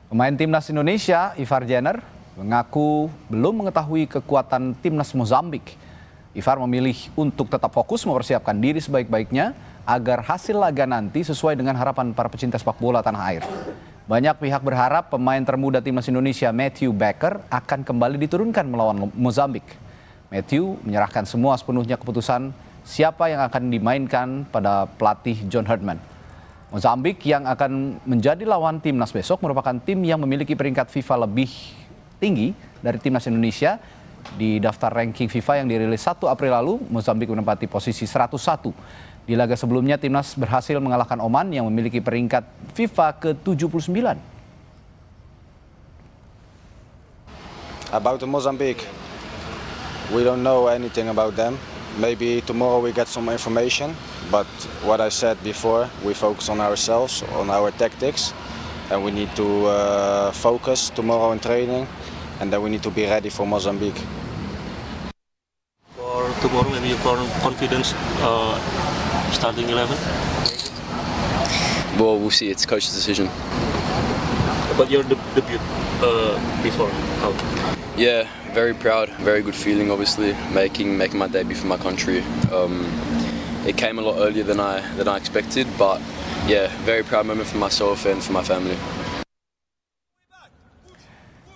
Pemain timnas Indonesia, Ivar Jenner, mengaku belum mengetahui kekuatan timnas Mozambik. Ivar memilih untuk tetap fokus mempersiapkan diri sebaik-baiknya agar hasil laga nanti sesuai dengan harapan para pecinta sepak bola tanah air. Banyak pihak berharap pemain termuda timnas Indonesia, Matthew Baker, akan kembali diturunkan melawan Mozambik. Matthew menyerahkan semua sepenuhnya keputusan siapa yang akan dimainkan pada pelatih John Herdman. Mozambik yang akan menjadi lawan timnas besok merupakan tim yang memiliki peringkat FIFA lebih tinggi dari timnas Indonesia. Di daftar ranking FIFA yang dirilis 1 April lalu, Mozambik menempati posisi 101. Di laga sebelumnya, timnas berhasil mengalahkan Oman yang memiliki peringkat FIFA ke-79. About the Mozambique, we don't know anything about them. Maybe tomorrow we get some information, but what I said before, we focus on ourselves, on our tactics, and we need to focus tomorrow in training, and then we need to be ready for Mozambique. For tomorrow, maybe your confidence starting 11? Well, we'll see. It's coach's decision. But your debut before, how? Yeah, very proud. Very good feeling, obviously, making my debut for my country. It came a lot earlier than I expected, but yeah, very proud moment for myself and for my family.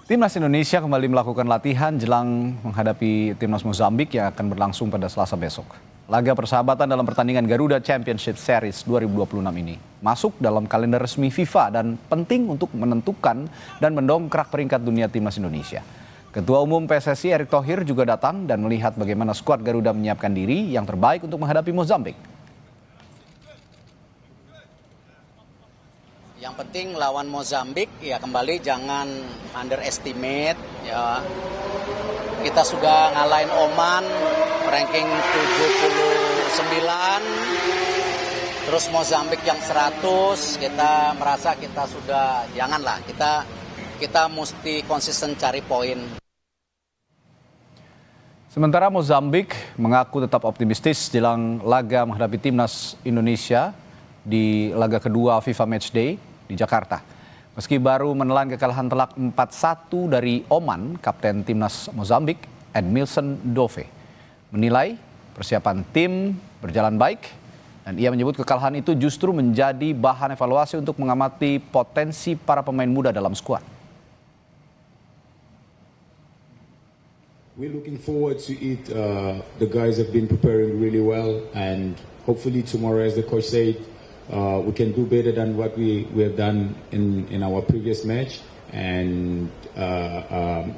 Timnas Indonesia kembali melakukan latihan jelang menghadapi timnas Mozambik yang akan berlangsung pada Selasa besok. Laga persahabatan dalam pertandingan Garuda Championship Series 2026 ini masuk dalam kalender resmi FIFA dan penting untuk menentukan dan mendongkrak peringkat dunia timnas Indonesia. Ketua Umum PSSI Erick Thohir juga datang dan melihat bagaimana skuad Garuda menyiapkan diri yang terbaik untuk menghadapi Mozambik. Yang penting lawan Mozambik ya kembali jangan underestimate ya. Kita sudah ngalahin Oman ranking 79. Terus Mozambik yang 100, kita merasa kita sudah janganlah kita mesti konsisten cari poin. Sementara Mozambik mengaku tetap optimistis jelang laga menghadapi timnas Indonesia di laga kedua FIFA Matchday di Jakarta. Meski baru menelan kekalahan telak 4-1 dari Oman, Kapten timnas Mozambik, Edmilson Dove, menilai persiapan tim berjalan baik dan ia menyebut kekalahan itu justru menjadi bahan evaluasi untuk mengamati potensi para pemain muda dalam skuad. We're looking forward to it. The guys have been preparing really well, and hopefully tomorrow, as the coach said, we can do better than what we have done in our previous match. And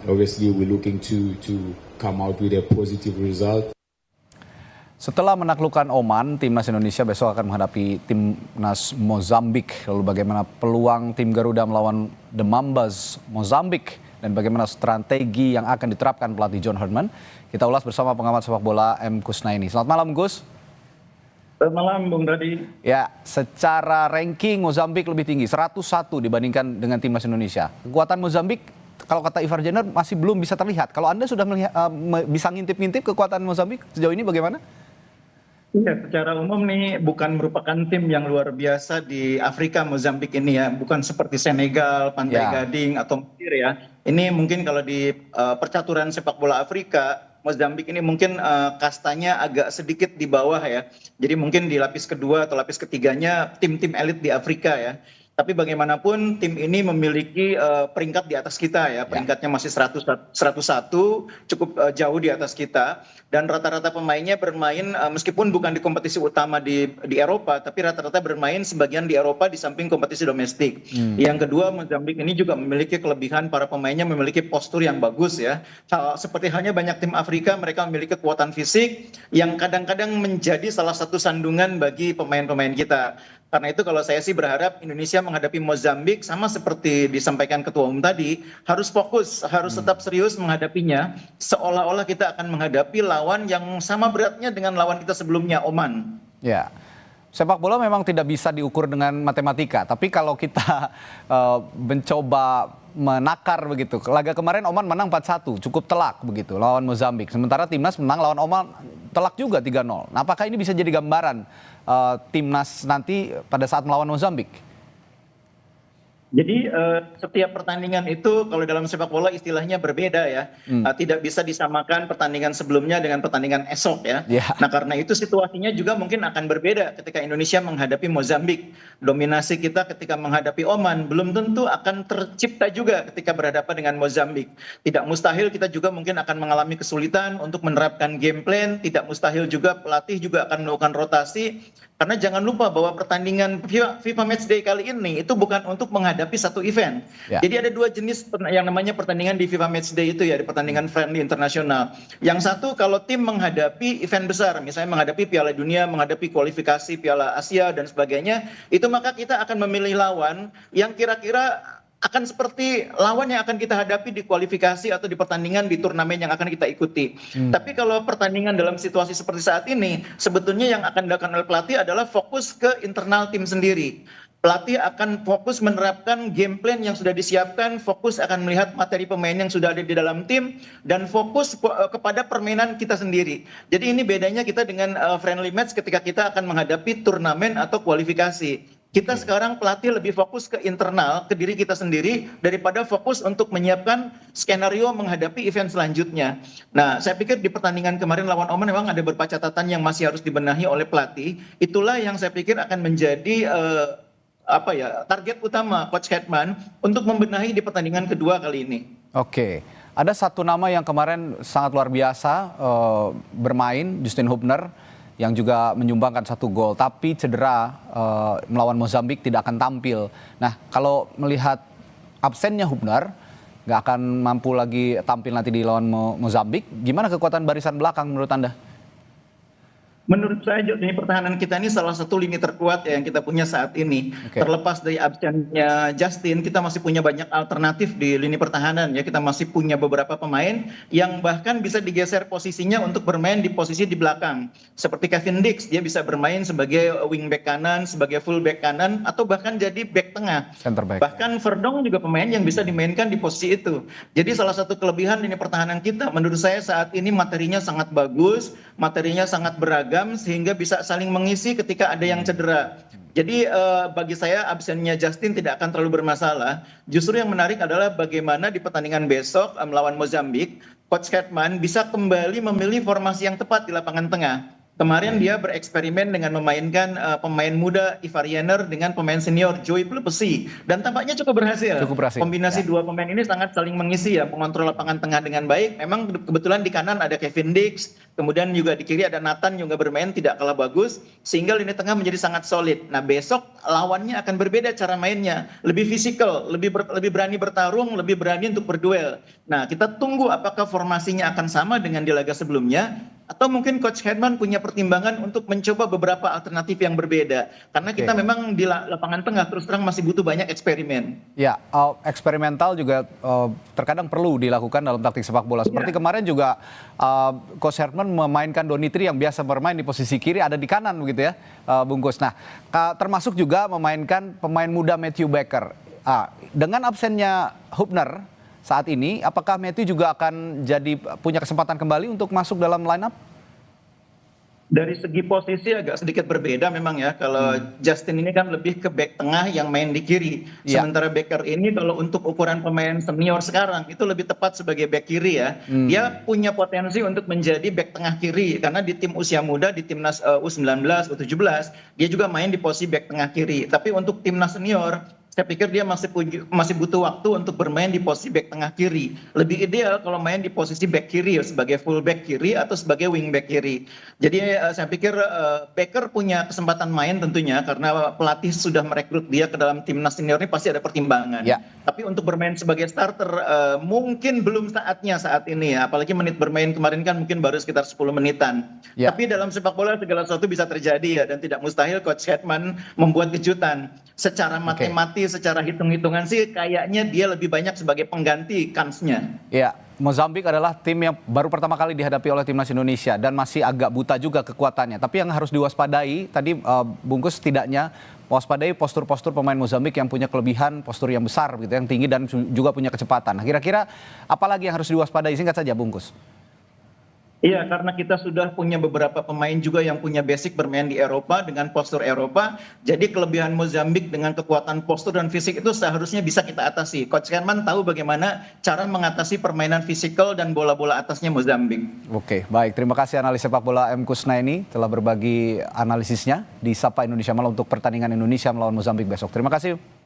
obviously, we're looking to come out with a positive result. Setelah menaklukkan Oman, timnas Indonesia besok akan menghadapi timnas Mozambik. Lalu bagaimana peluang tim Garuda melawan The Mambas Mozambik dan bagaimana strategi yang akan diterapkan pelatih John Herdman? Kita ulas bersama pengamat sepak bola M. Kusnaini. Selamat malam, Gus. Selamat malam, Bung Dadi. Ya, secara ranking Mozambik lebih tinggi, 101 dibandingkan dengan timnas Indonesia. Kekuatan Mozambik, kalau kata Ivar Jenner, masih belum bisa terlihat. Kalau Anda sudah melihat, bisa ngintip-ngintip kekuatan Mozambik sejauh ini bagaimana? Ya, secara umum nih bukan merupakan tim yang luar biasa di Afrika, Mozambik ini ya. Bukan seperti Senegal, Pantai Gading, atau Mesir ya. Ini mungkin kalau di percaturan sepak bola Afrika, Mozambik ini mungkin kastanya agak sedikit di bawah ya. Jadi mungkin di lapis kedua atau lapis ketiganya tim-tim elit di Afrika ya. Tapi bagaimanapun tim ini memiliki peringkat di atas kita ya. Peringkatnya masih 101, cukup jauh di atas kita. Dan rata-rata pemainnya bermain meskipun bukan di kompetisi utama di Eropa, tapi rata-rata bermain sebagian di Eropa di samping kompetisi domestik. Yang kedua, Mozambik ini juga memiliki kelebihan para pemainnya memiliki postur yang bagus ya. Seperti halnya banyak tim Afrika, mereka memiliki kekuatan fisik yang kadang-kadang menjadi salah satu sandungan bagi pemain-pemain kita. Karena itu kalau saya sih berharap Indonesia menghadapi Mozambik sama seperti disampaikan Ketua Umum tadi, harus fokus, harus tetap serius menghadapinya, seolah-olah kita akan menghadapi lawan yang sama beratnya dengan lawan kita sebelumnya, Oman. Ya, sepak bola memang tidak bisa diukur dengan matematika, tapi kalau kita mencoba menakar begitu, laga kemarin Oman menang 4-1, cukup telak begitu lawan Mozambik. Sementara timnas menang lawan Oman telak juga 3-0. Nah, apakah ini bisa jadi gambaran timnas nanti pada saat melawan Mozambik? Jadi setiap pertandingan itu kalau dalam sepak bola istilahnya berbeda ya. Tidak bisa disamakan pertandingan sebelumnya dengan pertandingan esok ya. Ya. Nah karena itu situasinya juga mungkin akan berbeda ketika Indonesia menghadapi Mozambik. Dominasi kita ketika menghadapi Oman belum tentu akan tercipta juga ketika berhadapan dengan Mozambik. Tidak mustahil kita juga mungkin akan mengalami kesulitan untuk menerapkan game plan. Tidak mustahil juga pelatih juga akan melakukan rotasi. Karena jangan lupa bahwa pertandingan FIFA Matchday kali ini itu bukan untuk menghadapi satu event. Ya. Jadi ada dua jenis yang namanya pertandingan di FIFA Matchday itu ya, di pertandingan friendly internasional. Yang satu kalau tim menghadapi event besar, misalnya menghadapi Piala Dunia, menghadapi kualifikasi Piala Asia dan sebagainya, itu maka kita akan memilih lawan yang kira-kira akan seperti lawan yang akan kita hadapi di kualifikasi atau di pertandingan di turnamen yang akan kita ikuti. Tapi kalau pertandingan dalam situasi seperti saat ini, sebetulnya yang akan dilakukan oleh pelatih adalah fokus ke internal tim sendiri. Pelatih akan fokus menerapkan game plan yang sudah disiapkan, fokus akan melihat materi pemain yang sudah ada di dalam tim, dan fokus kepada permainan kita sendiri. Jadi ini bedanya kita dengan friendly match ketika kita akan menghadapi turnamen atau kualifikasi. Kita sekarang pelatih lebih fokus ke internal, ke diri kita sendiri, daripada fokus untuk menyiapkan skenario menghadapi event selanjutnya. Nah, saya pikir di pertandingan kemarin lawan Oman memang ada beberapa catatan yang masih harus dibenahi oleh pelatih. Itulah yang saya pikir akan menjadi target utama Coach Hetman untuk membenahi di pertandingan kedua kali ini. Oke, ada satu nama yang kemarin sangat luar biasa bermain, Justin Hubner, yang juga menyumbangkan 1 gol, tapi cedera melawan Mozambik tidak akan tampil. Nah, kalau melihat absennya Hubner, nggak akan mampu lagi tampil nanti di lawan Mozambik, gimana kekuatan barisan belakang menurut Anda? Menurut saya lini pertahanan kita ini salah satu lini terkuat ya yang kita punya saat ini. Terlepas dari absennya Justin, kita masih punya banyak alternatif di lini pertahanan ya. Kita masih punya beberapa pemain yang bahkan bisa digeser posisinya untuk bermain di posisi di belakang. Seperti Kevin Dix, dia bisa bermain sebagai wing back kanan, sebagai full back kanan, atau bahkan jadi back tengah. Center back. Bahkan Verdong juga pemain yang bisa dimainkan di posisi itu. Jadi salah satu kelebihan lini pertahanan kita menurut saya saat ini materinya sangat bagus, materinya sangat beragam, sehingga bisa saling mengisi ketika ada yang cedera. Jadi bagi saya absennya Justin tidak akan terlalu bermasalah. Justru yang menarik adalah bagaimana di pertandingan besok melawan Mozambik, Coach Hetman bisa kembali memilih formasi yang tepat di lapangan tengah. Kemarin dia bereksperimen dengan memainkan pemain muda Ivar Jenner dengan pemain senior Joey Plupesi, dan tampaknya cukup berhasil. Kombinasi dua pemain ini sangat saling mengisi ya, mengontrol lapangan tengah dengan baik. Memang kebetulan di kanan ada Kevin Dix, kemudian juga di kiri ada Nathan juga bermain tidak kalah bagus, sehingga lini tengah menjadi sangat solid. Nah besok lawannya akan berbeda cara mainnya, lebih fisikal, lebih berani bertarung, lebih berani untuk berduel. Nah kita tunggu apakah formasinya akan sama dengan di laga sebelumnya, atau mungkin Coach Hetman punya pertimbangan untuk mencoba beberapa alternatif yang berbeda. Karena kita memang di lapangan tengah terus terang masih butuh banyak eksperimen. Ya, eksperimental juga terkadang perlu dilakukan dalam taktik sepak bola. Seperti kemarin juga Coach Hetman memainkan Donitri yang biasa bermain di posisi kiri ada di kanan begitu ya, Bungkus. Nah, termasuk juga memainkan pemain muda Matthew Baker. Dengan absennya Hubner saat ini, apakah Matthew juga akan punya kesempatan kembali untuk masuk dalam line up? Dari segi posisi agak sedikit berbeda memang ya. Kalau Justin ini kan lebih ke back tengah yang main di kiri. Sementara Baker ini kalau untuk ukuran pemain senior sekarang itu lebih tepat sebagai back kiri ya. Dia punya potensi untuk menjadi back tengah kiri. Karena di tim usia muda, di timnas U19, U17, dia juga main di posisi back tengah kiri. Tapi untuk timnas senior, saya pikir dia masih butuh waktu untuk bermain di posisi back tengah kiri. Lebih ideal kalau main di posisi back kiri sebagai full back kiri atau sebagai wing back kiri. Jadi saya pikir Baker punya kesempatan main tentunya karena pelatih sudah merekrut dia ke dalam timnas senior ini pasti ada pertimbangan. Tapi untuk bermain sebagai starter mungkin belum saatnya saat ini ya. Apalagi menit bermain kemarin kan mungkin baru sekitar 10 menitan. Tapi dalam sepak bola segala sesuatu bisa terjadi ya, dan tidak mustahil Coach Hetman membuat kejutan. Secara matematis, secara hitung-hitungan sih kayaknya dia lebih banyak sebagai pengganti kansnya. Ya, Mozambik adalah tim yang baru pertama kali dihadapi oleh timnas Indonesia dan masih agak buta juga kekuatannya. Tapi yang harus diwaspadai tadi Bungkus setidaknya waspadai postur-postur pemain Mozambik yang punya kelebihan postur yang besar gitu, yang tinggi dan juga punya kecepatan. Nah, kira-kira apalagi yang harus diwaspadai, singkat saja Bungkus? Iya, karena kita sudah punya beberapa pemain juga yang punya basic bermain di Eropa dengan postur Eropa. Jadi kelebihan Mozambik dengan kekuatan postur dan fisik itu seharusnya bisa kita atasi. Coach Herman tahu bagaimana cara mengatasi permainan fisikal dan bola-bola atasnya Mozambik. Oke, baik. Terima kasih analis sepak bola M. Kusnaini telah berbagi analisisnya di Sapa Indonesia Malam untuk pertandingan Indonesia melawan Mozambik besok. Terima kasih.